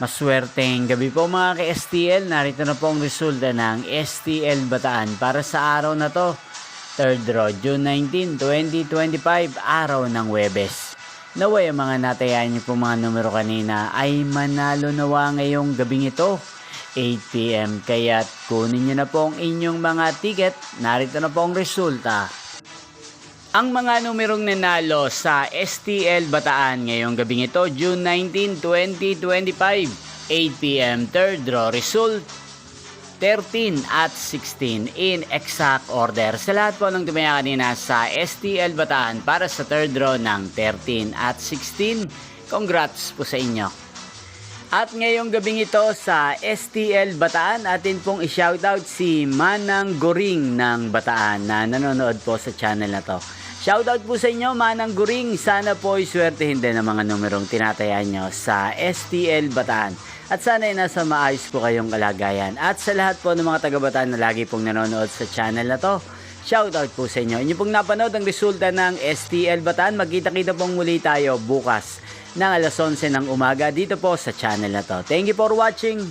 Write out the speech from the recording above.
Maswerteng gabi po mga ka-STL. Narito na po ang resulta ng STL Bataan para sa araw na to. 3rd draw, June 19, 2025, araw ng Huwebes. Naway ang mga natayan niyo po mga numero kanina ay manalo nawa ngayong gabing ito, 8 PM. Kaya't kunin niyo na po ang inyong mga ticket. Narito na po ang resulta. Ang mga numerong nanalo sa STL Bataan ngayong gabing ito, June 19, 2025, 8 PM, 3rd draw, result 13 at 16 in exact order. Sa lahat po ng tumaya kanina sa STL Bataan para sa 3rd draw ng 13 at 16, congrats po sa inyo. At ngayong gabing ito sa STL Bataan, atin pong i-shoutout si Manang Goring ng Bataan na nanonood po sa channel na to. Shoutout po sa inyo Manang Goring, sana po ay swertehin din ang mga numerong tinatayaan nyo sa STL Bataan. At sana ay nasa maayos po kayong kalagayan. At sa lahat po ng mga taga-Bataan na lagi pong nanonood sa channel na to, shoutout po sa inyo. Inyo pong napanood ang resulta ng STL Bataan. Magkita-kita pong muli tayo bukas ng alas 11 ng umaga dito po sa channel na to. Thank you for watching.